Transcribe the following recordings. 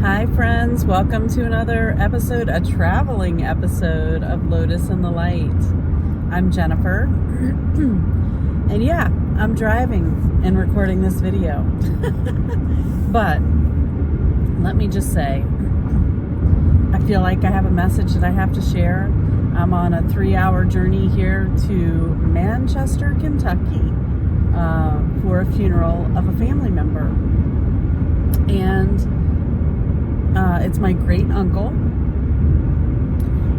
Hi friends, welcome to another episode, a traveling episode of Lotus in the Light. I'm Jennifer, and yeah, I'm driving and recording this video. But let me just say, I feel like I have a message that I have to share. I'm on a 3-hour journey here to Manchester, Kentucky, for a funeral of a family member. And it's my great uncle,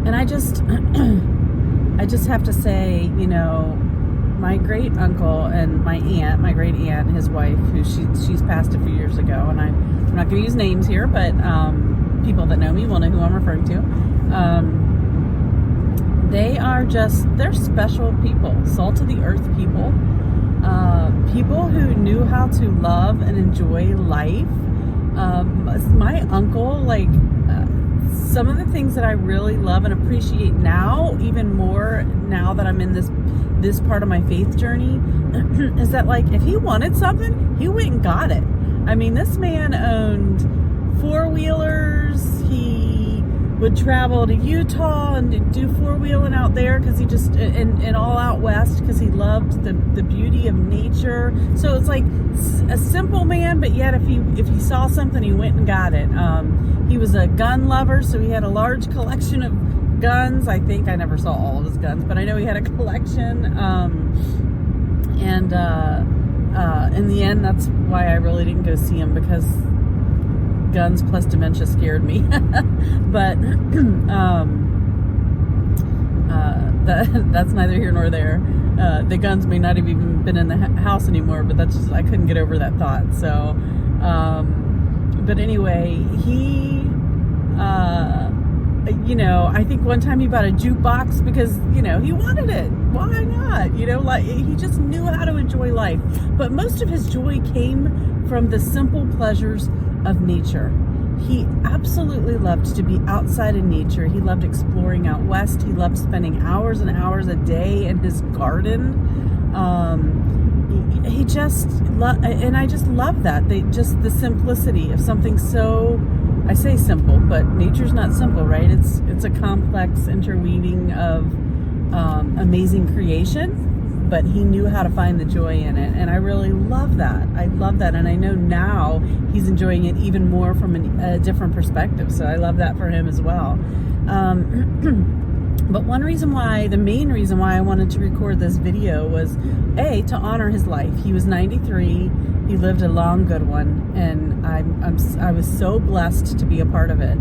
and I just have to say, my great uncle and my great aunt, his wife, who she's passed a few years ago, and I'm not going to use names here, but people that know me will know who I'm referring to. They're special people, salt of the earth people, people who knew how to love and enjoy life. My uncle, some of the things that I really love and appreciate now, even more now that I'm in this part of my faith journey, is that if he wanted something, he went and got it. I mean, this man owned 4-wheelers. He would travel to Utah and do 4-wheeling out there because he just, and all out west, because he loved the beauty of nature. So it's like a simple man, but yet if he saw something, he went and got it. He was a gun lover, so he had a large collection of guns. I think I never saw all of his guns, but I know he had a collection. In the end, that's why I really didn't go see him, because guns plus dementia scared me. But that's neither here nor there. The guns may not have even been in the house anymore, but that's just, I couldn't get over that thought. So but anyway, he I think one time he bought a jukebox because he wanted it. Why not? He just knew how to enjoy life. But most of his joy came from the simple pleasures of nature. He absolutely loved to be outside in nature. He loved exploring out west. He loved spending hours and hours a day in his garden. And I just love that. The simplicity of something so, I say simple, but nature's not simple, right? It's a complex interweaving of amazing creation. But he knew how to find the joy in it, and I really love that. I love that, and I know now he's enjoying it even more from a different perspective, so I love that for him as well. But the main reason why I wanted to record this video was, A, to honor his life. He was 93, he lived a long, good one, and I was so blessed to be a part of it.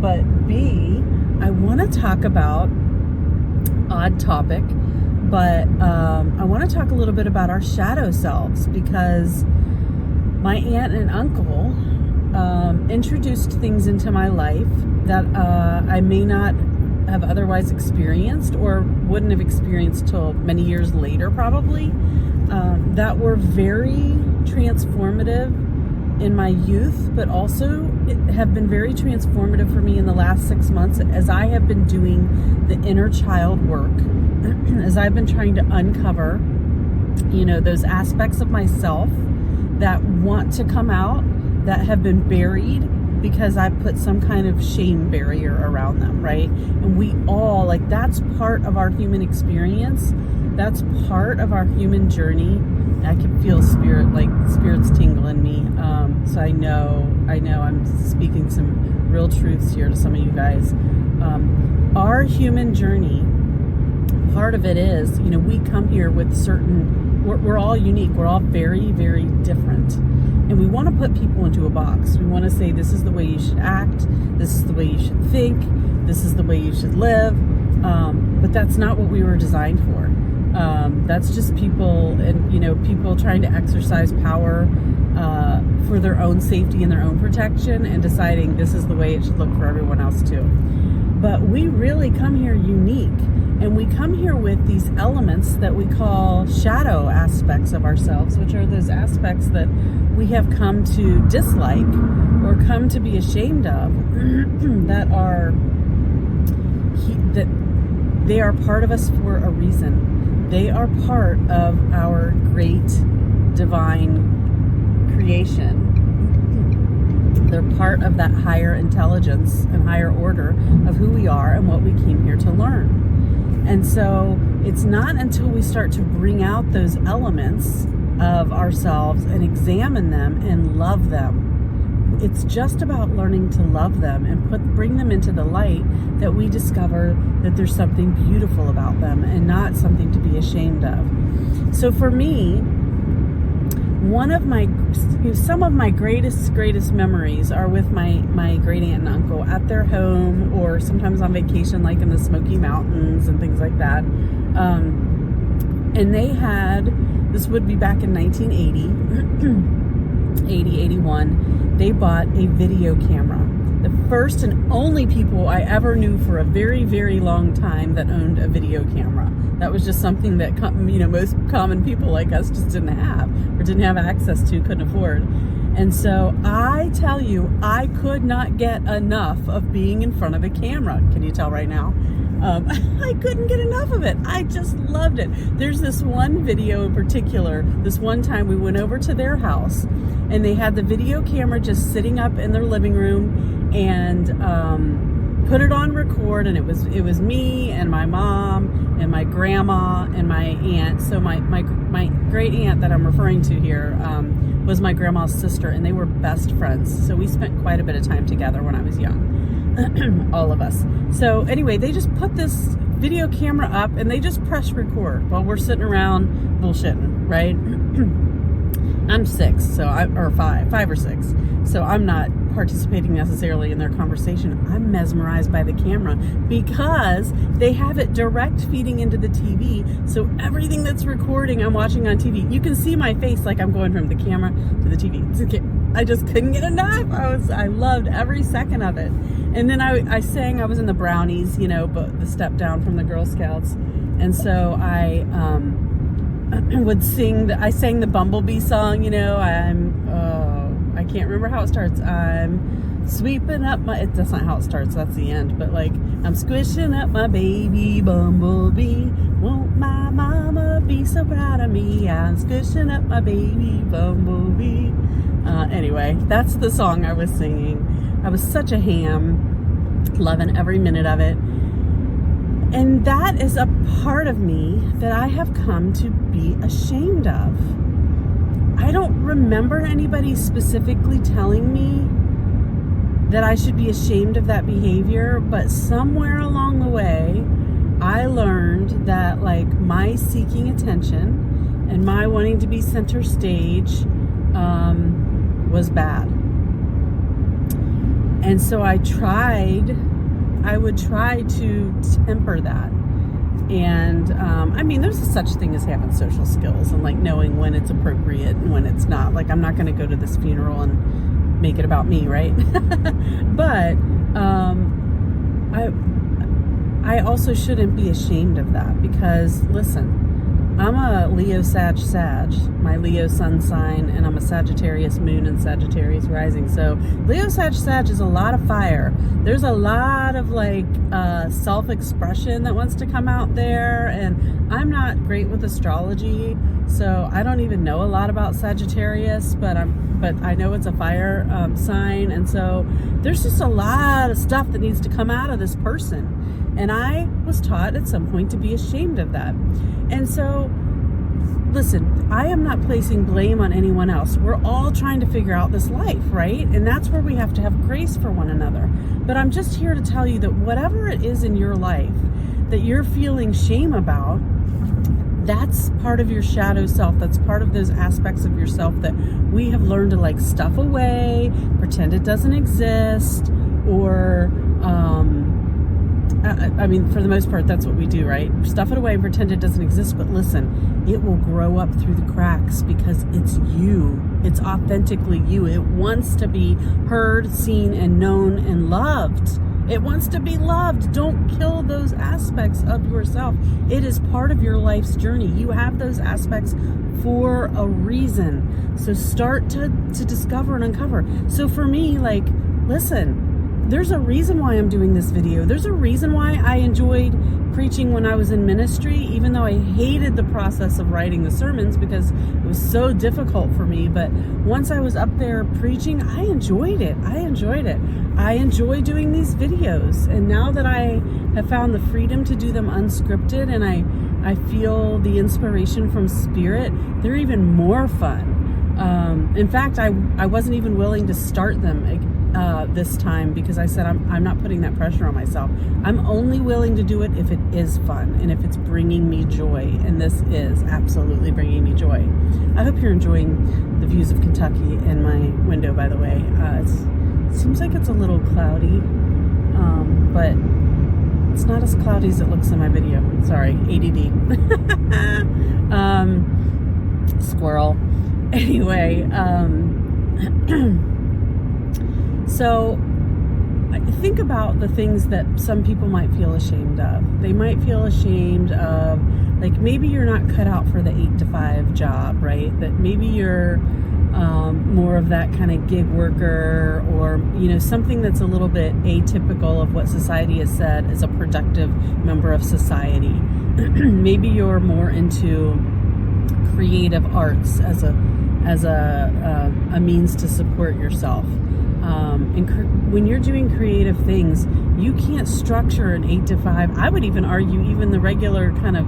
But B, I want to talk about, odd topic, but I want to talk a little bit about our shadow selves, because my aunt and uncle introduced things into my life that I may not have otherwise experienced, or wouldn't have experienced till many years later probably, that were very transformative in my youth, but also have been very transformative for me in the last 6 months as I have been doing the inner child work. As I've been trying to uncover, those aspects of myself that want to come out, that have been buried because I put some kind of shame barrier around them, right? And we all, that's part of our human experience. That's part of our human journey. I can feel spirits tingle in me. So I know I'm speaking some real truths here to some of you guys. Our human journey, part of it is, we come here with we're all unique. We're all very, very different. And we want to put people into a box. We want to say, this is the way you should act. This is the way you should think. This is the way you should live. But that's not what we were designed for. That's just people, and, people trying to exercise power for their own safety and their own protection, and deciding this is the way it should look for everyone else too. But we really come here unique. And we come here with these elements that we call shadow aspects of ourselves, which are those aspects that we have come to dislike or come to be ashamed of, that they are part of us for a reason. They are part of our great divine creation. They're part of that higher intelligence and higher order of who we are and what we came here to learn. And so it's not until we start to bring out those elements of ourselves and examine them and love them. It's just about learning to love them and bring them into the light that we discover that there's something beautiful about them and not something to be ashamed of. So for me, some of my greatest memories are with my great aunt and uncle at their home, or sometimes on vacation, like in the Smoky Mountains and things like that. And they had, this would be back in 1980, 81, they bought a video camera. The first and only people I ever knew for a very, very long time that owned a video camera. That was just something that, most common people like us just didn't have, or didn't have access to, couldn't afford. And so I tell you, I could not get enough of being in front of a camera. Can you tell right now? I couldn't get enough of it. I just loved it. There's this one video in particular. This one time we went over to their house and they had the video camera just sitting up in their living room, and put it on record, and it was me and my mom and my grandma and my aunt. So my great aunt that I'm referring to here was my grandma's sister, and they were best friends. So we spent quite a bit of time together when I was young, all of us. So anyway, they just put this video camera up and they just press record while we're sitting around bullshitting, right? I'm 6, or 5 or 6. So I'm not participating necessarily in their conversation. I'm mesmerized by the camera because they have it direct feeding into the TV. So everything that's recording, I'm watching on TV. You can see my face like I'm going from the camera to the TV. I just couldn't get enough. I loved every second of it. And then I sang, I was in the Brownies, but the step down from the Girl Scouts. And so I sang the Bumblebee song, I can't remember how it starts. I'm sweeping up that's not how it starts, that's the end. But I'm squishing up my baby bumblebee. Won't my mama be so proud of me? I'm squishing up my baby bumblebee. Anyway, that's the song I was singing. I was such a ham, loving every minute of it. And that is a part of me that I have come to be ashamed of. I don't remember anybody specifically telling me that I should be ashamed of that behavior, but somewhere along the way, I learned that my seeking attention and my wanting to be center stage was bad. And so I would try to temper that. And there's such thing as having social skills and knowing when it's appropriate and when it's not. I'm not going to go to this funeral and make it about me, right? But I also shouldn't be ashamed of that, because listen, I'm a Leo Sag. My Leo sun sign, and I'm a Sagittarius moon and Sagittarius rising. So Leo Sag is a lot of fire. There's a lot of self-expression that wants to come out there, and I'm not great with astrology, so I don't even know a lot about Sagittarius, but I know it's a fire sign, and so there's just a lot of stuff that needs to come out of this person. And I was taught at some point to be ashamed of that. And so, listen, I am not placing blame on anyone else. We're all trying to figure out this life, right? And that's where we have to have grace for one another. But I'm just here to tell you that whatever it is in your life that you're feeling shame about, that's part of your shadow self. That's part of those aspects of yourself that we have learned to stuff away, pretend it doesn't exist, or for the most part, that's what we do, right? Stuff it away and pretend it doesn't exist. But listen, it will grow up through the cracks because it's you. It's authentically you. It wants to be heard, seen, and known and loved. It wants to be loved. Don't kill those aspects of yourself. It is part of your life's journey. You have those aspects for a reason. So start to discover and uncover. So for me, listen, there's a reason why I'm doing this video. There's a reason why I enjoyed preaching when I was in ministry, even though I hated the process of writing the sermons because it was so difficult for me. But once I was up there preaching, I enjoyed it. I enjoy doing these videos. And now that I have found the freedom to do them unscripted, and I feel the inspiration from Spirit, they're even more fun. In fact, I wasn't even willing to start them this time because I said I'm not putting that pressure on myself. I'm only willing to do it if it is fun and if it's bringing me joy, and this is absolutely bringing me joy. I hope you're enjoying the views of Kentucky in my window, by the way. It seems like it's a little cloudy, but it's not as cloudy as it looks in my video. Sorry, ADD. Squirrel. Anyway, so think about the things that some people might feel ashamed of. They might feel ashamed of, like, maybe you're not cut out for the 8 to 5 job, right? That maybe you're more of that kind of gig worker, or, you know, something that's a little bit atypical of what society has said is a productive member of society. Maybe you're more into creative arts as a means to support yourself. And when you're doing creative things, you can't structure an 8 to 5. I would even argue even the regular kind of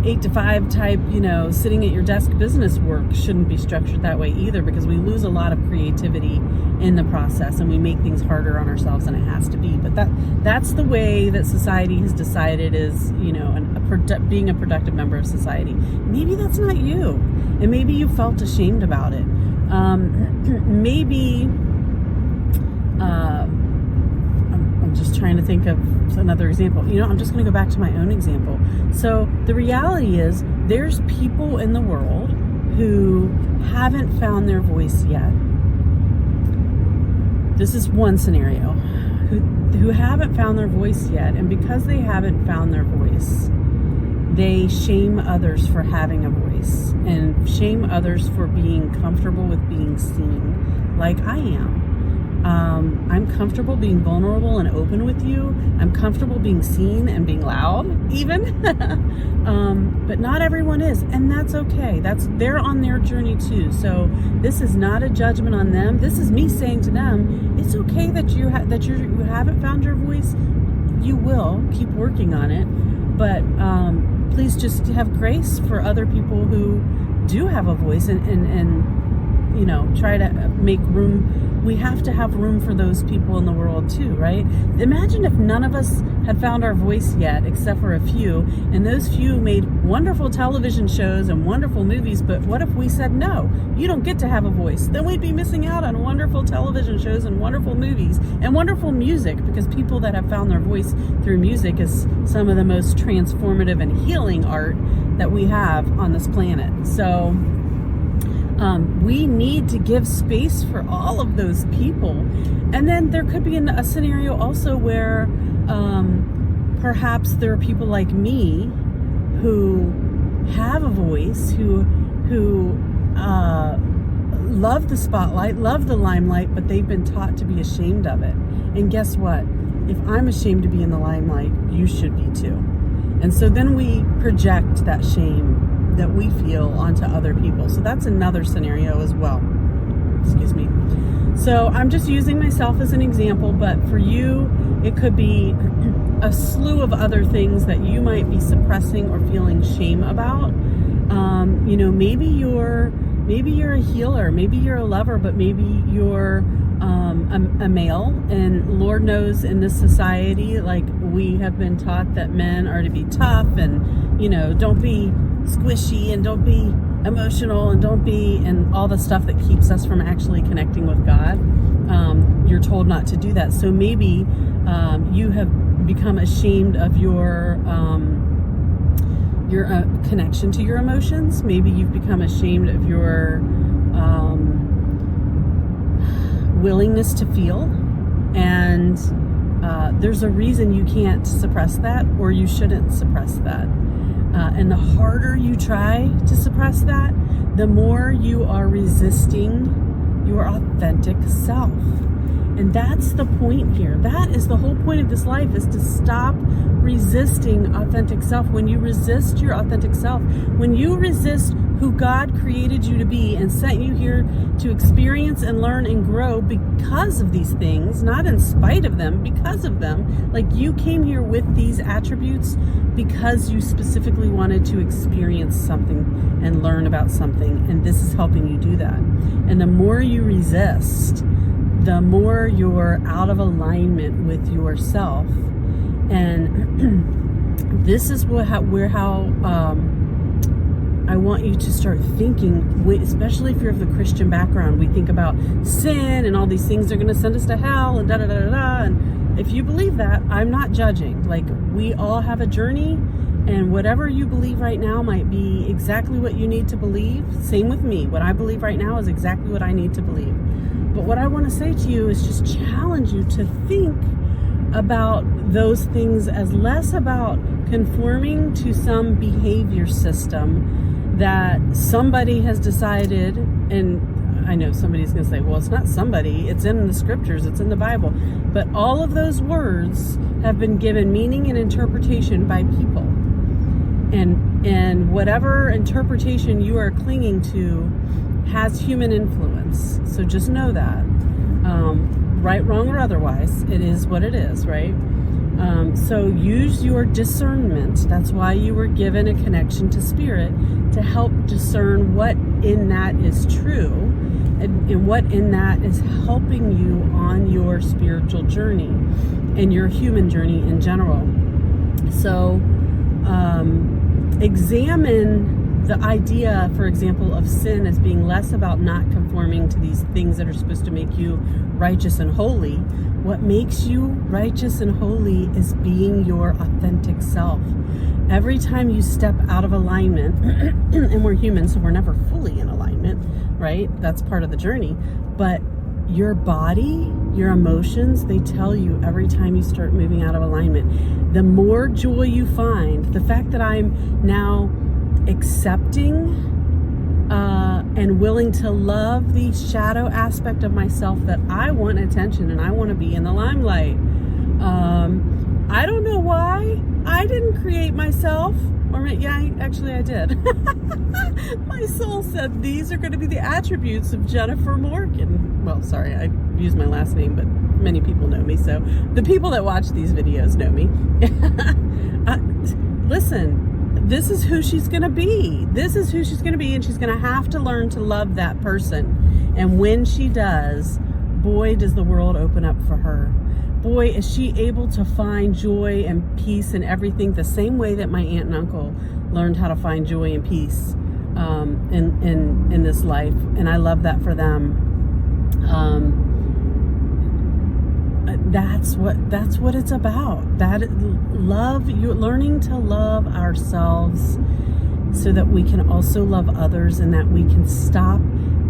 8 to 5 type, you know, sitting at your desk business work shouldn't be structured that way either, because we lose a lot of creativity in the process and we make things harder on ourselves than it has to be. But that's the way that society has decided is, you know, being a productive member of society. Maybe that's not you, and maybe you felt ashamed about it. Maybe I'm just trying to think of another example. You know, I'm just going to go back to my own example. So the reality is there's people in the world who haven't found their voice yet. This is one scenario. Who haven't found their voice yet, and because they haven't found their voice, they shame others for having a voice and shame others for being comfortable with being seen, like I am. I'm comfortable being vulnerable and open with you. I'm comfortable being seen and being loud, even. But not everyone is, and that's okay. They're on their journey too. So this is not a judgment on them. This is me saying to them, it's okay that you haven't found your voice. You will keep working on it, but please just have grace for other people who do have a voice, and you know, try to make room. We have to have room for those people in the world too, right? Imagine if none of us had found our voice yet, except for a few, and those few made wonderful television shows and wonderful movies, but what if we said, no, you don't get to have a voice? Then we'd be missing out on wonderful television shows and wonderful movies and wonderful music, because people that have found their voice through music is some of the most transformative and healing art that we have on this planet. So we need to give space for all of those people. And then there could be a scenario also where perhaps there are people like me who have a voice, who love the spotlight, love the limelight, but they've been taught to be ashamed of it. And guess what? If I'm ashamed to be in the limelight, you should be too. And so then we project that shame that we feel onto other people. So that's another scenario as well. Excuse me. So I'm just using myself as an example, but for you, it could be a slew of other things that you might be suppressing or feeling shame about. You know, maybe you're a healer, maybe you're a lover, but maybe you're a male, and Lord knows in this society, like, we have been taught that men are to be tough and, you know, don't be squishy and don't be emotional and and all the stuff that keeps us from actually connecting with God. You're told not to do that. So maybe you have become ashamed of your connection to your emotions. Maybe you've become ashamed of your willingness to feel, and there's a reason you can't suppress that, or you shouldn't suppress that. And the harder you try to suppress that, the more you are resisting your authentic self. And that's the point here. That is the whole point of this life, is to stop resisting authentic self. When you resist your authentic self, when you resist who God created you to be and sent you here to experience and learn and grow because of these things, not in spite of them, because of them. Like, you came here with these attributes because you specifically wanted to experience something and learn about something, and this is helping you do that. And the more you resist, the more you're out of alignment with yourself. And this is how I want you to start thinking, especially if you're of the Christian background. We think about sin and all these things are going to send us to hell and da-da-da-da-da. And if you believe that, I'm not judging. Like, we all have a journey, and whatever you believe right now might be exactly what you need to believe. Same with me. What I believe right now is exactly what I need to believe. But what I want to say to you is just challenge you to think about those things as less about conforming to some behavior system that somebody has decided. And I know somebody's going to say, well, it's not somebody, it's in the scriptures, it's in the Bible. But all of those words have been given meaning and interpretation by people. And whatever interpretation you are clinging to has human influence. So just know that. Right, wrong, or otherwise, it is what it is, right? So use your discernment. That's why you were given a connection to spirit, to help discern what in that is true and what in that is helping you on your spiritual journey and your human journey in general. So examine the idea, for example, of sin as being less about not conforming to these things that are supposed to make you righteous and holy. What makes you righteous and holy is being your authentic self. Every time you step out of alignment, and we're human, so we're never fully in alignment, right? That's part of the journey. But your body, your emotions, they tell you every time you start moving out of alignment. The more joy you find, the fact that I'm now accepting and willing to love the shadow aspect of myself, that I want attention and I want to be in the limelight. I don't know why. I didn't create myself. Or yeah, actually I did. My soul said these are going to be the attributes of Jennifer Morgan. Well, sorry, I used my last name, but many people know me. So the people that watch these videos know me. Listen. This is who she's going to be. This is who she's going to be, and she's going to have to learn to love that person. And when she does, boy, does the world open up for her. Boy, is she able to find joy and peace in everything, the same way that my aunt and uncle learned how to find joy and peace in this life. And I love that for them. That's what it's about. That love, you learning to love ourselves so that we can also love others, and that we can stop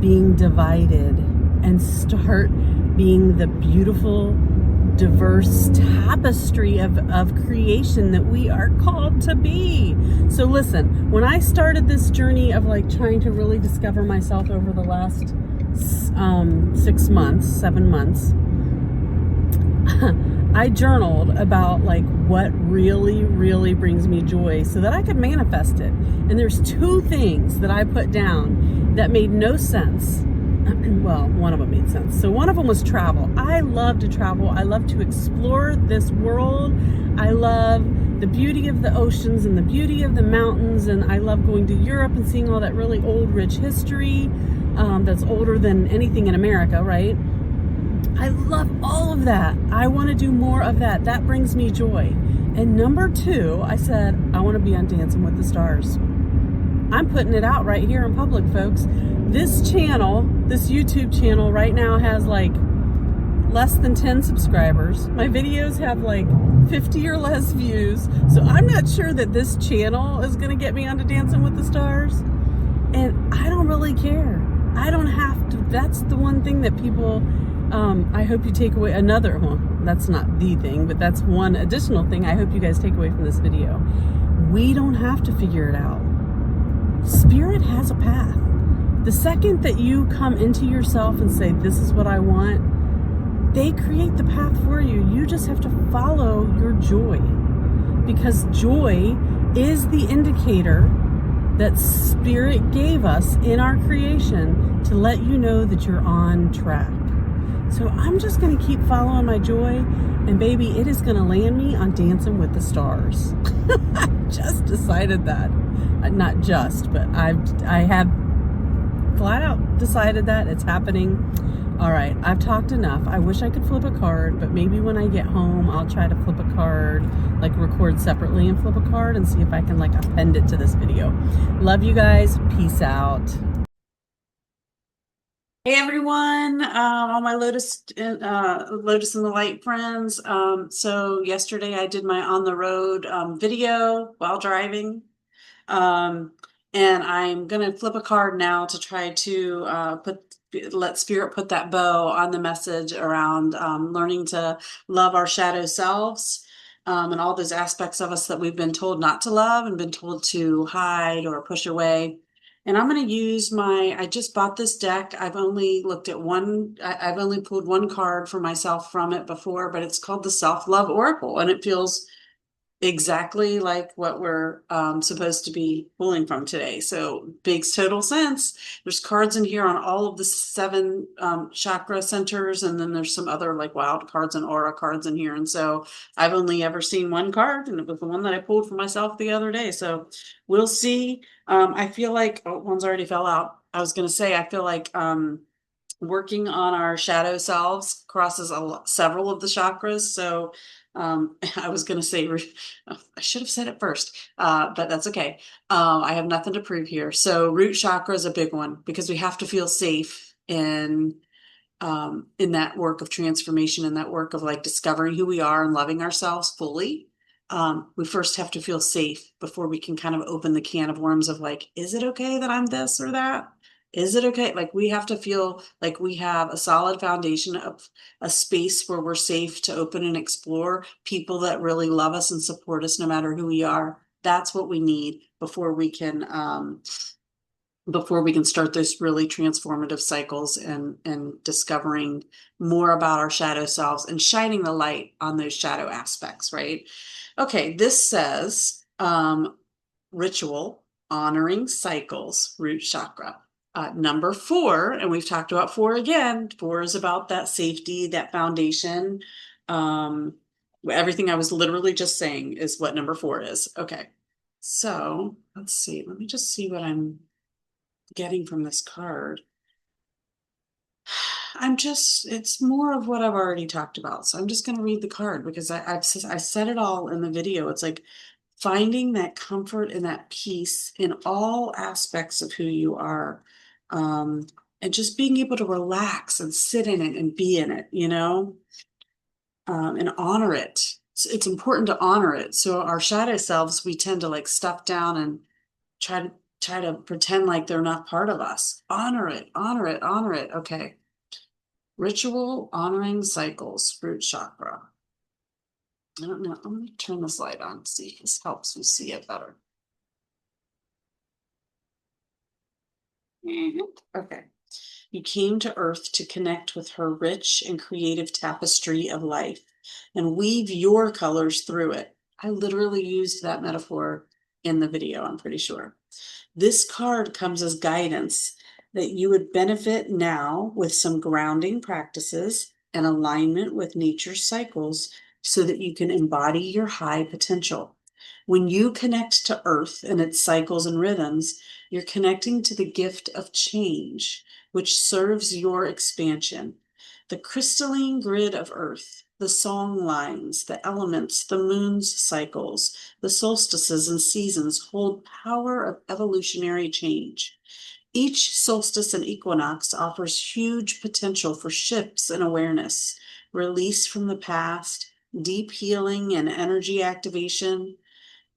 being divided and start being the beautiful, diverse tapestry of creation that we are called to be. So listen, when I started this journey of like trying to really discover myself over the last 7 months, I journaled about like what really, really brings me joy so that I could manifest it. And there's 2 things that I put down that made no sense. Well, one of them made sense. So one of them was travel. I love to travel. I love to explore this world. I love the beauty of the oceans and the beauty of the mountains. And I love going to Europe and seeing all that really old, rich history that's older than anything in America, right? I love all of that. I want to do more of that. That brings me joy. And number 2, I said, I want to be on Dancing with the Stars. I'm putting it out right here in public, folks. This channel, this YouTube channel right now has like less than 10 subscribers. My videos have like 50 or less views. So I'm not sure that this channel is going to get me onto Dancing with the Stars. And I don't really care. I don't have to. That's the one thing that people... I hope you take away well, that's not the thing, but that's one additional thing I hope you guys take away from this video. We don't have to figure it out. Spirit has a path. The second that you come into yourself and say, this is what I want, They create the path for you. You just have to follow your joy, because joy is the indicator that Spirit gave us in our creation to let you know that you're on track. So I'm just going to keep following my joy, and baby, it is going to land me on Dancing with the Stars. I just decided that. Not just, but I have flat out decided that. It's happening. All right, I've talked enough. I wish I could flip a card, but maybe when I get home, I'll try to flip a card, like record separately and flip a card and see if I can like append it to this video. Love you guys. Peace out. Hey everyone, all my Lotus in the Light friends. So yesterday I did my on the road video while driving. And I'm gonna flip a card now to try to let Spirit put that bow on the message around learning to love our shadow selves, and all those aspects of us that we've been told not to love and been told to hide or push away. And I'm going to use I just bought this deck. I've only looked at I've only pulled one card for myself from it before, but it's called the Self-Love Oracle, and it feels exactly like what we're supposed to be pulling from today. So makes total sense. There's cards in here on all of the 7 chakra centers, and then there's some other like wild cards and aura cards in here. And so I've only ever seen one card, and it was the one that I pulled for myself the other day. So we'll see. I feel like one's already fell out. I was going to say, I feel like working on our shadow selves crosses several of the chakras. So I was going to say, I should have said it first, but that's okay. I have nothing to prove here. So root chakra is a big one because we have to feel safe in that work of transformation, in that work of like discovering who we are and loving ourselves fully. We first have to feel safe before we can kind of open the can of worms of like, is it okay that I'm this or that? Is it okay? Like we have to feel like we have a solid foundation of a space where we're safe to open and explore people that really love us and support us no matter who we are. That's what we need before we can start those really transformative cycles and discovering more about our shadow selves and shining the light on those shadow aspects, right? Okay, this says ritual honoring cycles, root chakra. Number 4, and we've talked about 4 again. 4 is about that safety, that foundation. Everything I was literally just saying is what number 4 is. Okay, so let's see. Let me just see what I'm getting from this card. It's more of what I've already talked about. So I'm just going to read the card because I said it all in the video. It's like finding that comfort and that peace in all aspects of who you are. And just being able to relax and sit in it and be in it, and honor it. It's important to honor it. So our shadow selves, we tend to like stuff down and try to pretend like they're not part of us. Honor it, honor it, honor it. Okay. Ritual honoring cycles, root chakra. I don't know. I'm going to turn this light on, see if this helps me see it better. Okay. You came to Earth to connect with her rich and creative tapestry of life and weave your colors through it. I literally used that metaphor in the video, I'm pretty sure. This card comes as guidance that you would benefit now with some grounding practices and alignment with nature's cycles so that you can embody your high potential. When you connect to Earth and its cycles and rhythms, you're connecting to the gift of change, which serves your expansion. The crystalline grid of Earth, the song lines, the elements, the moon's cycles, the solstices and seasons hold power of evolutionary change. Each solstice and equinox offers huge potential for shifts in awareness, release from the past, deep healing and energy activation.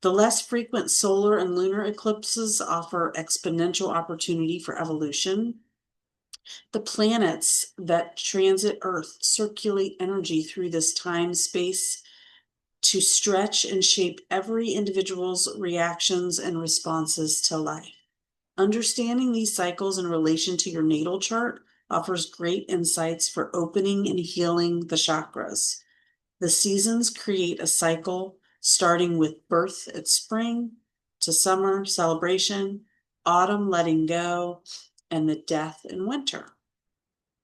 The less frequent solar and lunar eclipses offer exponential opportunity for evolution. The planets that transit Earth circulate energy through this time space to stretch and shape every individual's reactions and responses to life. Understanding these cycles in relation to your natal chart offers great insights for opening and healing the chakras. The seasons create a cycle starting with birth at spring to summer celebration, autumn letting go, and the death in winter.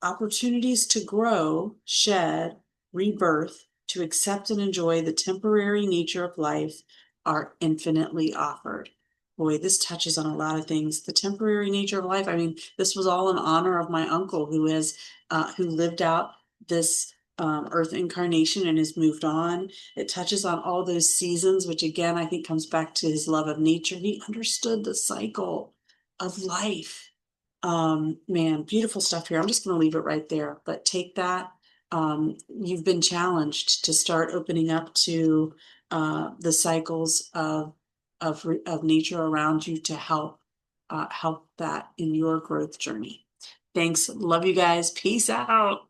Opportunities to grow, shed, rebirth, to accept and enjoy the temporary nature of life are infinitely offered. Boy, this touches on a lot of things. The temporary nature of life. I mean, this was all in honor of my uncle who lived out this earth incarnation and has moved on. It touches on all those seasons, which again, I think comes back to his love of nature. He understood the cycle of life. Man, beautiful stuff here. I'm just going to leave it right there, but take that. You've been challenged to start opening up to the cycles of nature around you to help that in your growth journey. Thanks. Love you guys. Peace out.